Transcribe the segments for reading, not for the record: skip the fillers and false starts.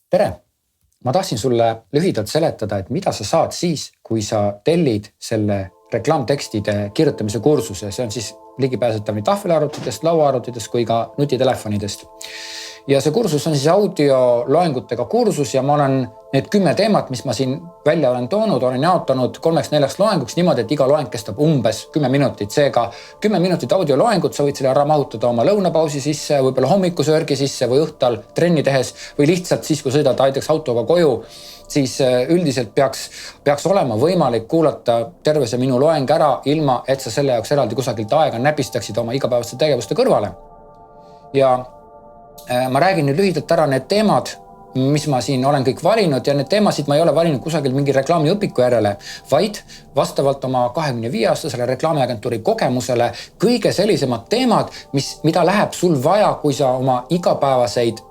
Tere! Ma tahtsin sulle lühidalt seletada, et mida sa saad siis, kui sa tellid selle reklaamtekstide kirjutamise kursuse. See on siis ligipääsetav nii tahvelarvutitest, lauaarvutitest kui ka nutitelefonidest. Ja see kursus on siis audioloengutega kursus ja ma olen need 10 teemat, mis ma siin välja olen toonud, olen jaotanud 3-4 loenguks niimoodi, et iga loeng kestab umbes 10 minutit. Seega 10 minutit audioloengut, sa võid selle ära mahutada oma lõunapausi sisse, võib-olla hommikusöörgi sisse või õhtal trenni tehes või lihtsalt siis, kui sõidad näiteks autoga koju, siis üldiselt peaks olema võimalik kuulata terve see minu loeng ära, ilma et sa selle jaoks eraldi kusagilt aega näpistaksid oma igapäevaste tegevuste kõrvale. Ja ma räägin nüüd lühidalt ära need teemad, mis ma siin olen kõik valinud ja need teemasid ma ei ole valinud kusagil mingi reklaamiõpiku järele, vaid vastavalt oma 25-aastasele reklaamiagentuuri kogemusele kõige sellisemad teemad, mida läheb sul vaja, kui sa oma igapäevaseid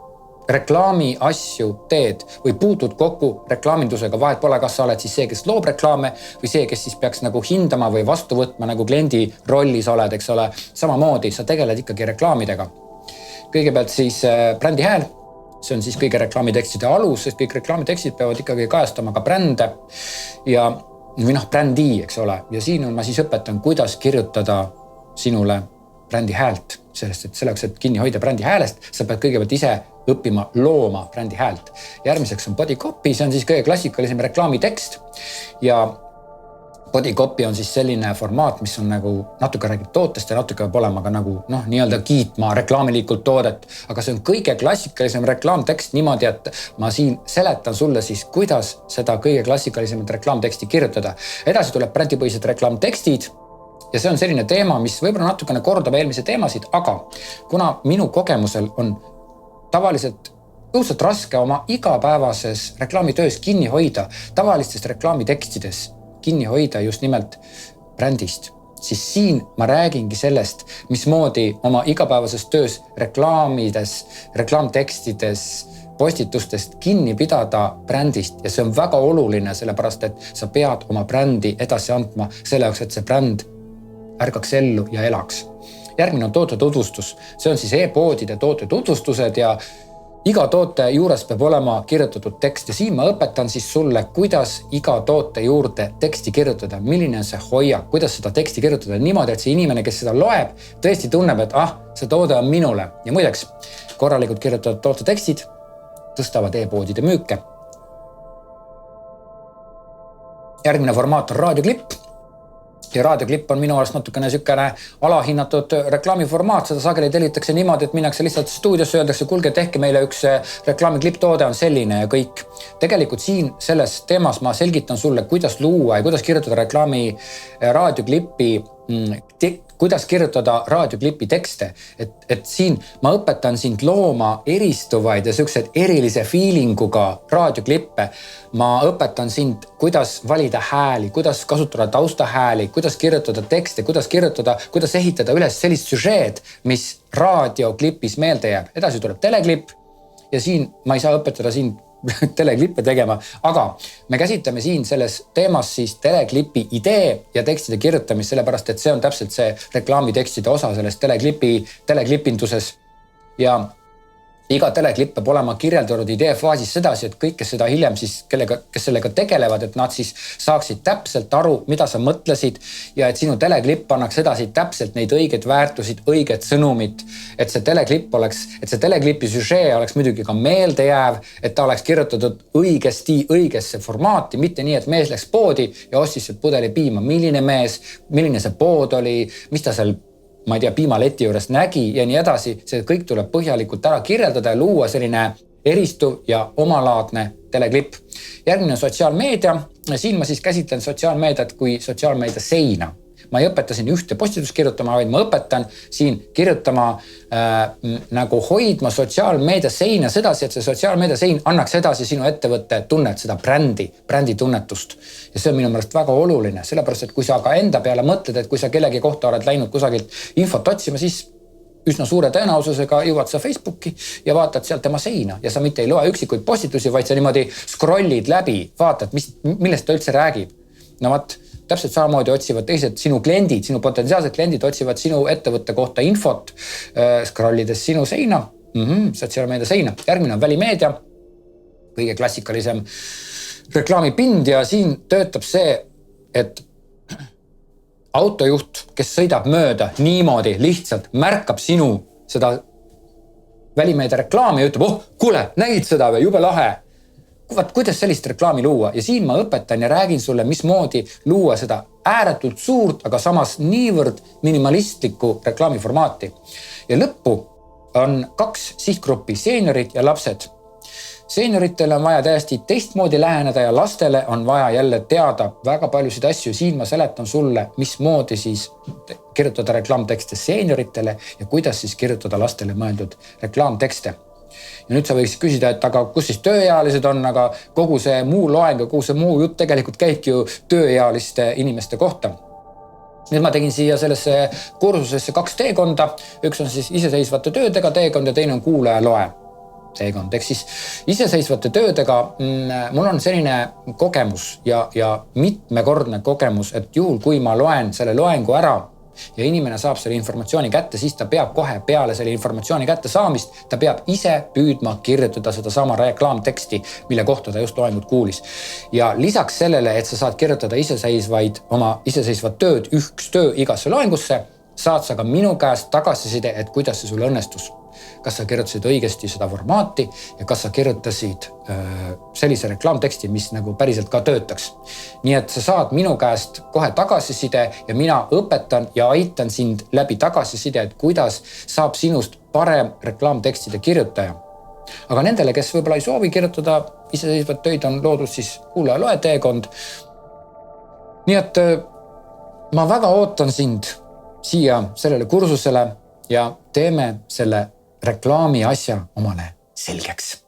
reklaami asju teed või puutud kokku reklaamindusega. Vahet pole, kas sa oled siis see, kes loob reklaame või see, kes siis peaks nagu hindama või vastu võtma nagu kliendi rollis oled, eks ole. Samamoodi sa tegeled ikkagi reklaamidega. Kõigepealt siis brändi hääl. See on siis kõige reklaamitekstide alus, sest kõik reklaamitekstid peavad ikkagi kajastama ka brände või brändi, eks ole. Ja siin ma siis õpetan, kuidas kirjutada sinule brändi häält. Selleks, et kinni hoida brändi häälest, sa pead kõigepealt ise õppima looma brändi häält. Järgmiseks on body copy, see on siis kõige klassikalisem reklaamitekst. Ja body copy on siis selline formaat, mis on nagu natuke räägib tootest ja natuke peab olema ka nagu nii-öelda kiitma reklaamilikult toodet. Aga see on kõige klassikalisem reklaamtekst niimoodi, et ma siin seletan sulle siis, kuidas seda kõige klassikalisemat reklaamteksti kirjutada. Edasi tuleb brändipõhised reklaamtekstid ja see on selline teema, mis võib-olla natukene kordab eelmise teemasid, aga kuna minu kogemusel on tavaliselt õudselt raske oma igapäevases reklaamitöös kinni hoida tavalistest reklaamitekstides, kinni hoida just nimelt brändist, siis siin ma räägingi sellest, mismoodi oma igapäevases töös reklaamides, reklaamtekstides, postitustest kinni pidada brändist. Ja see on väga oluline, sellepärast, et sa pead oma brändi edasi andma selle jaoks, et see bränd ärgaks ellu ja elaks. Järgmine on toote tutvustus. See on siis e-poodide toote tutvustused ja iga toote juures peab olema kirjutatud tekst ja siin ma õpetan siis sulle, kuidas iga toote juurde teksti kirjutada, milline on see hoiak, kuidas seda teksti kirjutada niimoodi, et see inimene, kes seda loeb, tõesti tunneb, et see toode on minule. Ja muideks, korralikult kirjutatud toote tekstid tõstavad e-poodide müüke. Järgmine formaat on raadioklipp. Ja raadioklipp on minu arust natukene sükene alahinnatud reklaamiformaat. Seda sageli tellitakse niimoodi, et minnakse lihtsalt stuudiosse, öeldakse, kuulge, tehke meile üks reklaamiklipp toode on selline ja kõik. Tegelikult siin selles teemas ma selgitan sulle, kuidas luua ja kuidas kirjutada reklaami raadioklippi, kuidas kirjutada raadioklipi tekste. Et siin ma õpetan sind looma eristuvaid ja sellised erilise feelinguga raadioklippe. Ma õpetan sind, kuidas valida hääli, kuidas kasutada taustahääli, kuidas kirjutada tekste, kuidas ehitada üles sellist süžeed, mis raadioklipis meelde jääb. Edasi tuleb teleklipp ja siin ma ei saa õpetada siin teleklippe tegema, aga me käsitleme siin selles teemas siis teleklipi idee ja tekstide kirjutamist, sellepärast, et see on täpselt see reklaamitekstide osa selles teleklipinduses ja iga teleklipp peab olema kirjeldatud idee faasis sedasi, et kõik, kes seda hiljem siis, kes sellega tegelevad, et nad siis saaksid täpselt aru, mida sa mõtlesid ja et sinu teleklipp annaks edasi täpselt neid õigeid väärtusid, õiget sõnumit, et see teleklipi süžee oleks muidugi ka meeldejääv, et ta oleks kirjutatud õigesti õigesse formaati, mitte nii, et mees läks poodi ja ostis pudeli piima. Milline mees, milline see pood oli, mis ta seal ma ei tea, piimaleti juures nägi ja nii edasi. See kõik tuleb põhjalikult ära kirjeldada ja luua selline eristuv ja omalaadne teleklipp. Järgmine on sotsiaalmeedia. Siin ma siis käsitlen sotsiaalmeediat kui sotsiaalmeedia seina. Ma ei õpeta siin ühte postitust kirjutama, vaid ma õpetan siin kirjutama nagu hoidma sotsiaalmeedia seina sedasi, et see sotsiaalmeedia sein annaks edasi sinu ettevõtte tunnet, seda brändi tunnetust. Ja see on minu meelest väga oluline, sellepärast, et kui sa ka enda peale mõtled, et kui sa kellegi kohta oled läinud kusagilt infot otsima, siis üsna suure tõenäosusega jõuad sa Facebooki ja vaatad sealt tema seina ja sa mitte ei loe üksikuid postitusi, vaid sa niimoodi scrollid läbi, vaatad, millest ta üldse räägib. No vaat, täpselt samamoodi otsivad teised sinu kliendid, sinu potentsiaalsed kliendid otsivad sinu ettevõtte kohta infot, scrollides sinu seina, sotsiaalmeedia seina. Järgmine on välimeedia. kõige klassikalisem reklaamipind ja siin töötab see, et autojuht, kes sõidab mööda niimoodi lihtsalt märkab sinu seda välimeedia reklaami ja ütleb, kuule, nägid seda või jube lahe. Vaat, kuidas sellist reklaami luua ja siin ma õpetan ja räägin sulle, mismoodi luua seda ääretult suurt, aga samas niivõrd minimalistlikku reklaamiformaati. Ja lõppu on 2 sihtgruppi, seeniorid ja lapsed. Seenioritele on vaja täiesti teistmoodi läheneda ja lastele on vaja jälle teada väga paljusid asju. Siin ma seletan sulle, mismoodi siis kirjutada reklaamtekste seenioritele ja kuidas siis kirjutada lastele mõeldud reklaamtekste. Ja nüüd sa võiks küsida, et aga kus siis tööealised on, aga kogu see muu loeng ja kogu see muu jutt tegelikult käibki ju tööealiste inimeste kohta. Nüüd ma tegin siia sellesse kursusesse 2 teekonda. Üks on siis iseseisvate töödega teekond ja teine on kuulaja loe teekond. Ehk siis iseseisvate töödega mul on selline kogemus ja mitmekordne kogemus, et juhul kui ma loen selle loengu ära ja inimene saab selle informatsiooni kätte, siis ta peab kohe peale selle informatsiooni kätte saamist, ta peab ise püüdma kirjutada seda sama reklaamteksti, mille kohta ta just loengut kuulis. Ja lisaks sellele, et sa saad kirjutada oma iseseisvat tööd, üks töö igasse loengusse, saad sa ka minu käest tagasiside, et kuidas see sulle õnnestus. Kas sa kirjutasid õigesti seda formaati ja kas sa kirjutasid sellise reklaamteksti, mis nagu päriselt ka töötaks. Nii et sa saad minu käest kohe tagasiside ja mina õpetan ja aitan sind läbi tagasiside, et kuidas saab sinust parem reklaamtekstide kirjutaja. Aga nendele, kes võib-olla ei soovi kirjutada iseseisvat töid, on loodud siis kuulaja loe teekond. Nii et ma väga ootan sind siia sellele kursusele ja teeme selle reklaami asja omale selgeks.